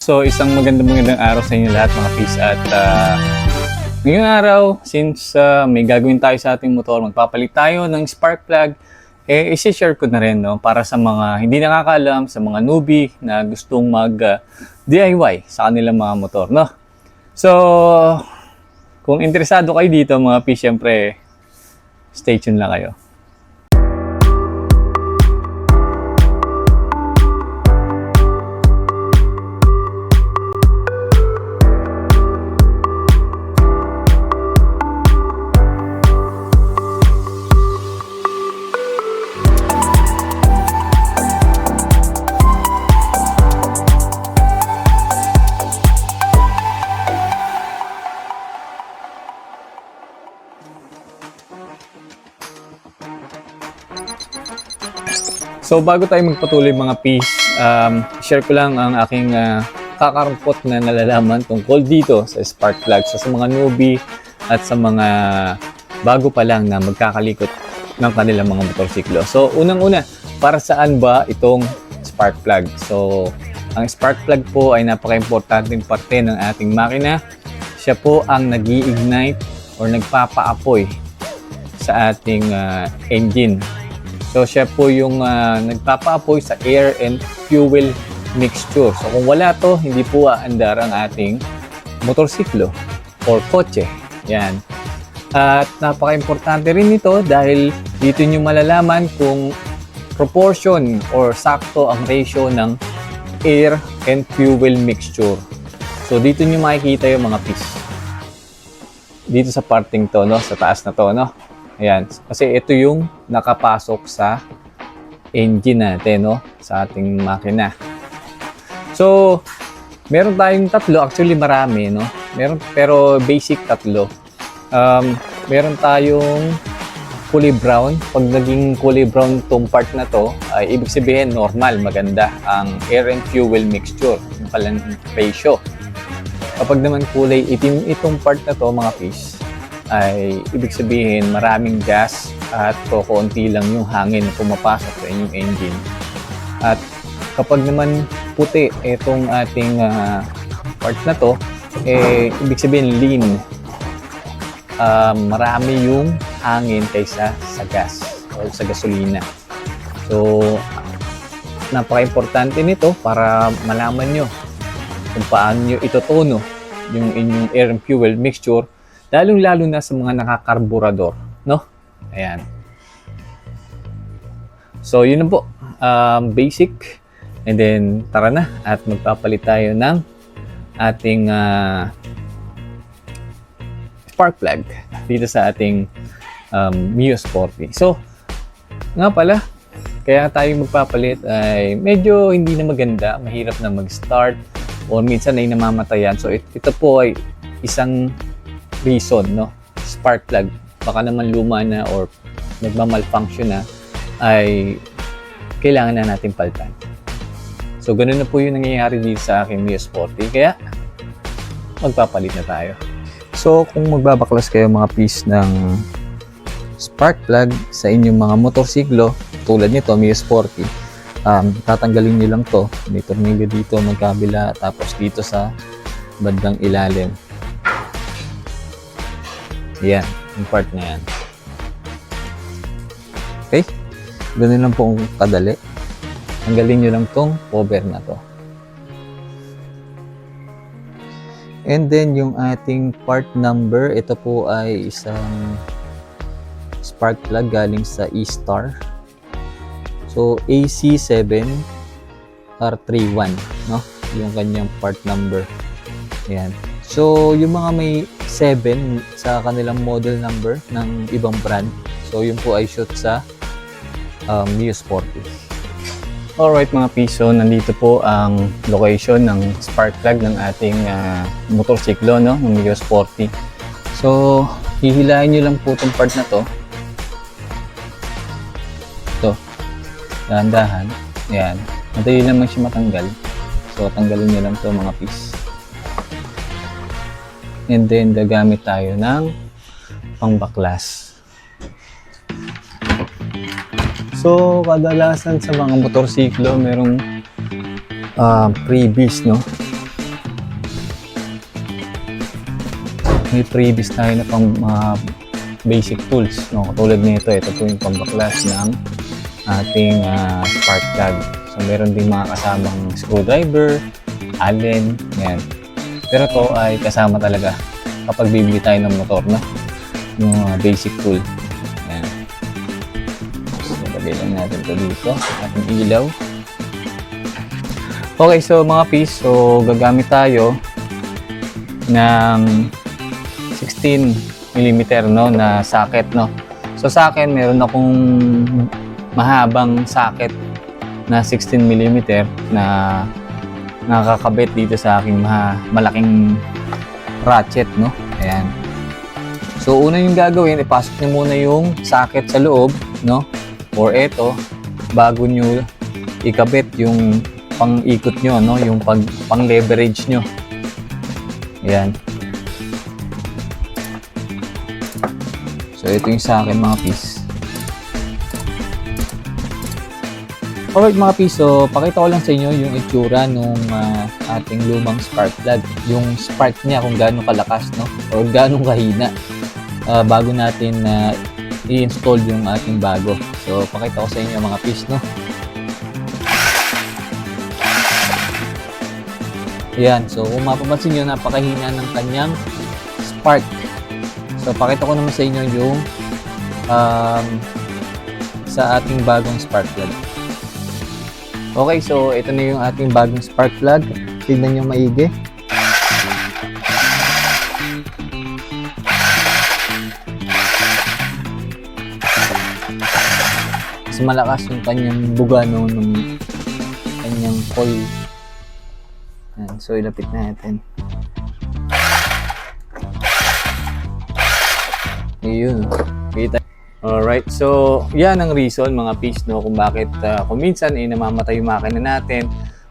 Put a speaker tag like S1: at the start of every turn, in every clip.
S1: So, isang magandang araw sa inyo lahat mga peace at ngayong araw, since may gagawin tayo sa ating motor, magpapalit tayo ng spark plug, isi-share ko na rin no, para sa mga hindi nakakaalam, sa mga newbie na gustong mag DIY sa kanilang mga motor. No? So, kung interesado kayo dito mga peace, syempre, stay tuned lang kayo. So bago tayo magpatuloy mga peace, share ko lang ang aking kakarungkot na nalalaman tungkol dito sa spark plug. So sa mga newbie at sa mga bago pa lang na magkakalikot ng kanilang mga motorsiklo. So unang-una, para saan ba itong spark plug? So ang spark plug po ay napaka-importanteng parte ng ating makina. Siya po ang nag-i-ignite or nagpapaapoy sa ating engine. So, siya po yung nagpapaapoy sa air and fuel mixture. So, kung wala to, hindi po aandar ang ating motorsiklo or kotse. Yan. At napaka-importante rin ito dahil dito nyo malalaman kung proportion or sakto ang ratio ng air and fuel mixture. So, dito nyo makikita yung mga piece. Dito sa parting to, no? Sa taas na to, no? Ayan, kasi ito yung nakapasok sa engine natin, no? Sa ating makina. So, meron tayong tatlo. Actually, marami, no? Pero basic tatlo. Meron tayong kulay brown. Pag naging kulay brown tong part na to, ay ibig sabihin normal, maganda ang air and fuel mixture. Yung palang ratio. Kapag naman kulay itim itong part na to, mga fish, ay ibig sabihin maraming gas at konti lang yung hangin na pumapasok sa inyong engine. At kapag naman puti itong ating part na to, ibig sabihin lean. Marami yung hangin kaysa sa gas o sa gasolina. So, napaka-importante nito para malaman nyo kung paano nyo itotono yung inyong air and fuel mixture, lalong-lalo na sa mga nakakarburador, no? Ayan. So, yun na po. Basic. And then, tara na at magpapalit tayo ng ating spark plug dito sa ating Mio Sporty. So, nga pala, kaya tayo magpapalit ay medyo hindi na maganda, mahirap na mag-start o minsan ay namamatayan. So, ito po ay isang reason, no? Spark plug. Baka naman luma na or nagmamalfunction na, ay kailangan na natin palitan. So, ganun na po yung nangyayari dito sa aking Mio Sporty. Kaya, magpapalit na tayo. So, kung magbabaklas kayo mga piece ng spark plug sa inyong mga motorsiklo, tulad nito, Mio Sporty, tatanggalin nyo lang to. May tornilyo dito, magkabila, tapos dito sa bandang ilalim. Yan, yung part na yan. Okay? Ganun lang po kadali. Tanggalin nyo lang tong cover na to. And then, yung ating part number, ito po ay isang spark plug galing sa E-Star. So, AC7R31, no? Yung kanyang part number. Ayan. So, yung mga may 7 sa kanilang model number ng ibang brand. So, yun po ay shoot sa Mio Sporty. Alright mga piso, nandito po ang location ng spark plug ng ating motorsiklo, no? Ng Mio Sporty. So, hihilahin nyo lang po itong part na to. Ito. Dahan-dahan. Ayan. Madali naman siya matanggal. So, tanggalin nyo lang to mga piece. And then, gagamit tayo ng pangbaklas. So, kadalasan sa mga motorsiklo, merong freebies, no? may previous tayo na pang mga basic tools, no? Katulad nito, ito po yung pambaklas ng ating spark plug. So meron din mga kasamang screwdriver, allen, yan. Pero to ay kasama talaga kapag bibili tayo ng motor, no? Yung basic tool. Yan. So lagay lang natin ito dito, ating ilaw. Okay, so mga piece, so gagamit tayo ng 16mm, no, na socket, no. So sa akin, meron akong mahabang socket na 16mm na nakakabit dito sa aking malaking ratchet, no. Ayan. So una yung gagawin, ipasok niyo muna yung socket sa loob, no, or eto, bago nyo ikabit yung pang-ikot nyo, no, yung pang-leverage nyo. Ayan. So, ito yung sa akin mga piece. Alright mga piece, so pakita ko lang sa inyo yung itsura nung ating lumang spark plug. Yung spark niya kung gaano kalakas, no, o gaano kahina bago natin i-install yung ating bago. So, pakita ko sa inyo mga piece, no. Ayan, so kung mapapansin nyo, napakahina ng kanyang spark. So, pakita ko naman sa inyo yung sa ating bagong spark plug. Okay, so ito na yung ating bagong spark plug. Tignan nyo maigi. Mas malakas yung kanyang buga ng kanyang coil. Yan, so ilapit natin. Ayun, kita. Alright, so yan ang reason mga piece, no, kung bakit kung minsan namamatay yung makina natin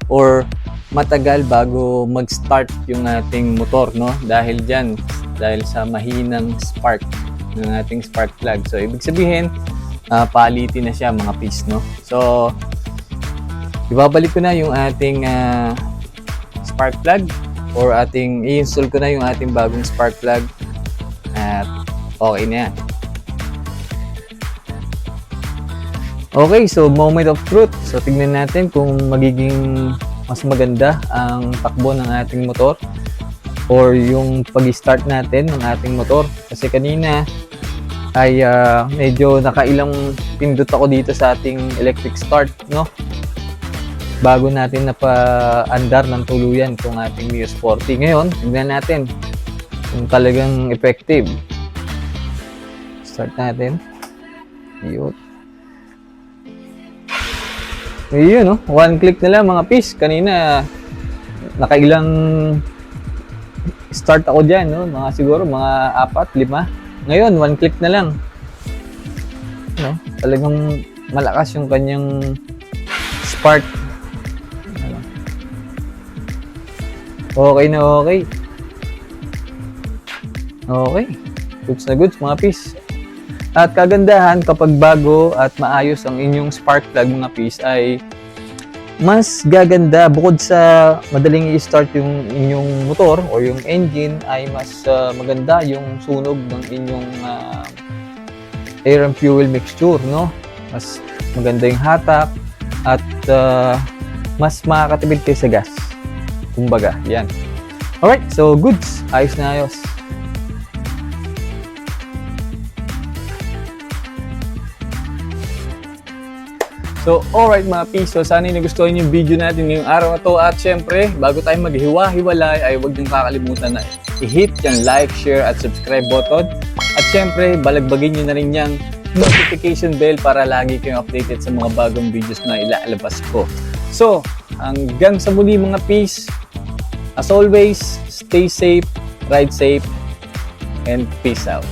S1: or matagal bago mag-start yung ating motor, no, dahil sa mahinang spark ng ating spark plug. So ibig sabihin, palitin na siya mga piece, no. So ibabalik ko na yung ating spark plug or i-install ko na yung ating bagong spark plug at okay na yan. Okay, so moment of truth. So tignan natin kung magiging mas maganda ang takbo ng ating motor or yung pag-start natin ng ating motor. Kasi kanina ay medyo nakailang pindot ako dito sa ating electric start, no? Bago natin napa-andar ng tuluyan itong ating Mio Sporty. Ngayon, tignan natin kung talagang effective. Start natin. Yun. Ayun, no? One click na lang mga piece. Kanina, nakailang start ako dyan, no? Siguro mga 4, 5. Ngayon, one click na lang. No? Talagang malakas yung kanyang spark. Okay na okay. Okay. Goods na goods mga piece. At kagandahan kapag bago at maayos ang inyong spark plug mga piece ay mas gaganda bukod sa madaling i-start yung inyong motor o yung engine ay mas maganda yung sunog ng inyong air and fuel mixture, no? Mas maganda yung hatak at mas makakatipid kayo sa gas. Kumbaga, yan. Alright, so goods. Ayos na ayos. So, alright mga piece. So, sana nagustuhan yung video natin ngayong araw na to. At syempre, bago tayo maghiwa-hiwalay, ay huwag niyong kakalimutan na i-hit yung like, share, at subscribe button. At syempre, balagbagin nyo na rin yung notification bell para lagi kayong updated sa mga bagong videos na ilalabas ko. So, hanggang sa muli mga piece. As always, stay safe, ride safe, and peace out.